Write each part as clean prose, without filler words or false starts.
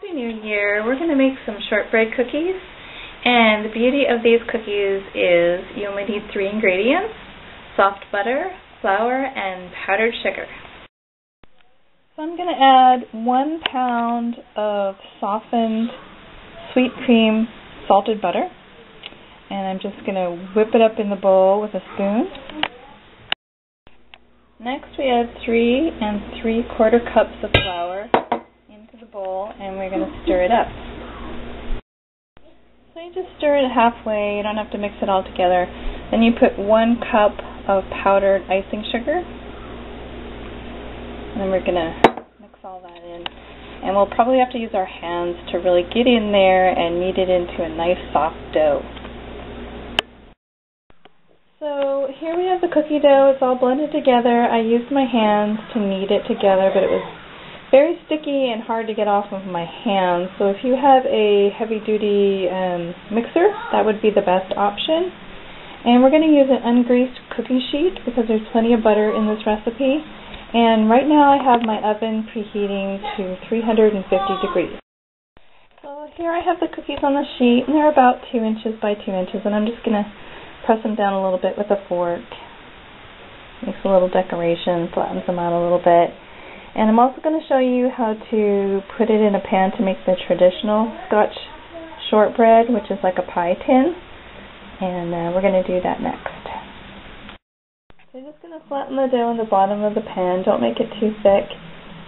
Happy New Year! We're going to make some shortbread cookies, and the beauty of these cookies is you only need 3 ingredients: soft butter, flour, and powdered sugar. So I'm going to add 1 pound of softened sweet cream salted butter, and I'm just going to whip it up in the bowl with a spoon. Next we add 3 3/4 cups of flour into the bowl, and we're going to stir it up. So you just stir it halfway, you don't have to mix it all together. Then you put 1 cup of powdered icing sugar, and then we're going to mix all that in. And we'll probably have to use our hands to really get in there and knead it into a nice soft dough. So here we have the cookie dough. It's all blended together. I used my hands to knead it together, but it was very sticky and hard to get off of my hands. So if you have a heavy-duty mixer, that would be the best option. And we're going to use an ungreased cookie sheet because there's plenty of butter in this recipe. And right now I have my oven preheating to 350 degrees. So here I have the cookies on the sheet, and they're about 2 inches by 2 inches, and I'm just going to press them down a little bit with a fork. Makes a little decoration, flattens them out a little bit. And I'm also going to show you how to put it in a pan to make the traditional Scotch shortbread, which is like a pie tin. And we're going to do that next. So you're just going to flatten the dough in the bottom of the pan. Don't make it too thick.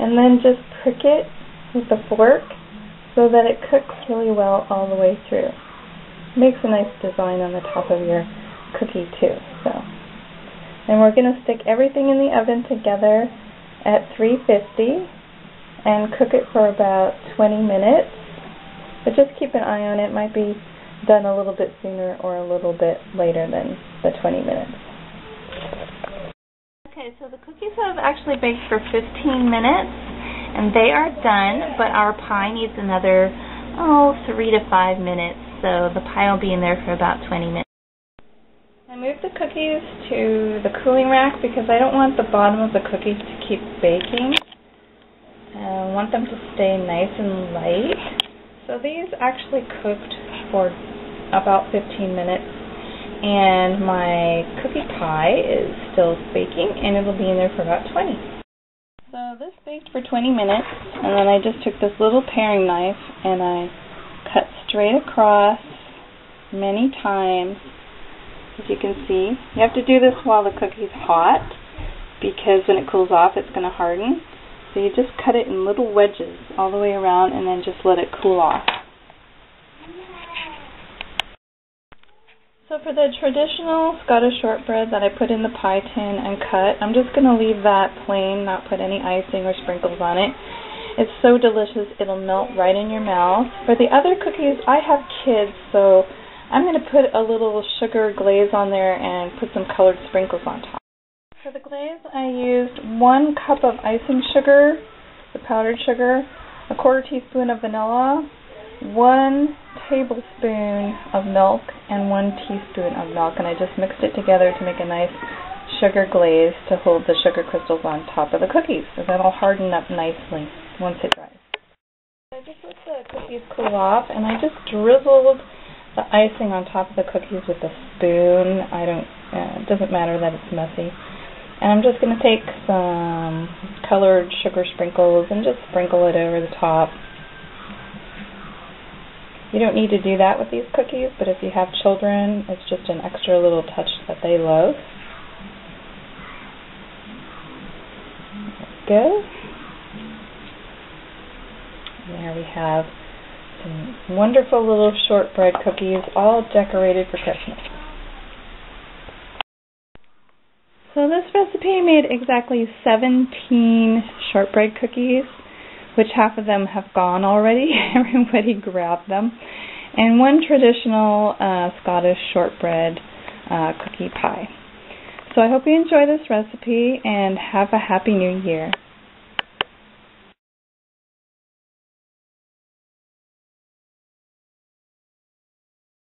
And then just prick it with the fork so that it cooks really well all the way through. Makes a nice design on the top of your cookie too. And we're going to stick everything in the oven together at 350 and cook it for about 20 minutes. But just keep an eye on it. It might be done a little bit sooner or a little bit later than the 20 minutes. Okay, so the cookies have actually baked for 15 minutes and they are done, but our pie needs another 3 to 5 minutes. So the pie will be in there for about 20 minutes. I moved the cookies to the cooling rack because I don't want the bottom of the cookies to keep baking. I want them to stay nice and light. So these actually cooked for about 15 minutes, and my cookie pie is still baking, and it'll be in there for about 20. So this baked for 20 minutes, and then I just took this little paring knife and I cut straight across many times. As you can see, you have to do this while the cookie's hot because when it cools off it's going to harden. So you just cut it in little wedges all the way around and then just let it cool off. So for the traditional Scottish shortbread that I put in the pie tin and cut, I'm just going to leave that plain, not put any icing or sprinkles on it. It's so delicious, it'll melt right in your mouth. For the other cookies, I have kids, so I'm going to put a little sugar glaze on there and put some colored sprinkles on top. For the glaze, I used 1 cup of icing sugar, the powdered sugar, a 1/4 teaspoon of vanilla, 1 tablespoon of milk, and 1 teaspoon of milk. And I just mixed it together to make a nice sugar glaze to hold the sugar crystals on top of the cookies. So that'll harden up nicely once it dries. I just let the cookies cool off, and I just drizzled the icing on top of the cookies with a spoon. It doesn't matter that it's messy. And I'm just going to take some colored sugar sprinkles and just sprinkle it over the top. You don't need to do that with these cookies, but if you have children, it's just an extra little touch that they love. There we go. There we have some wonderful little shortbread cookies, all decorated for Christmas. So this recipe made exactly 17 shortbread cookies, which half of them have gone already. Everybody grabbed them. And 1 traditional Scottish shortbread cookie pie. So I hope you enjoy this recipe and have a Happy New Year.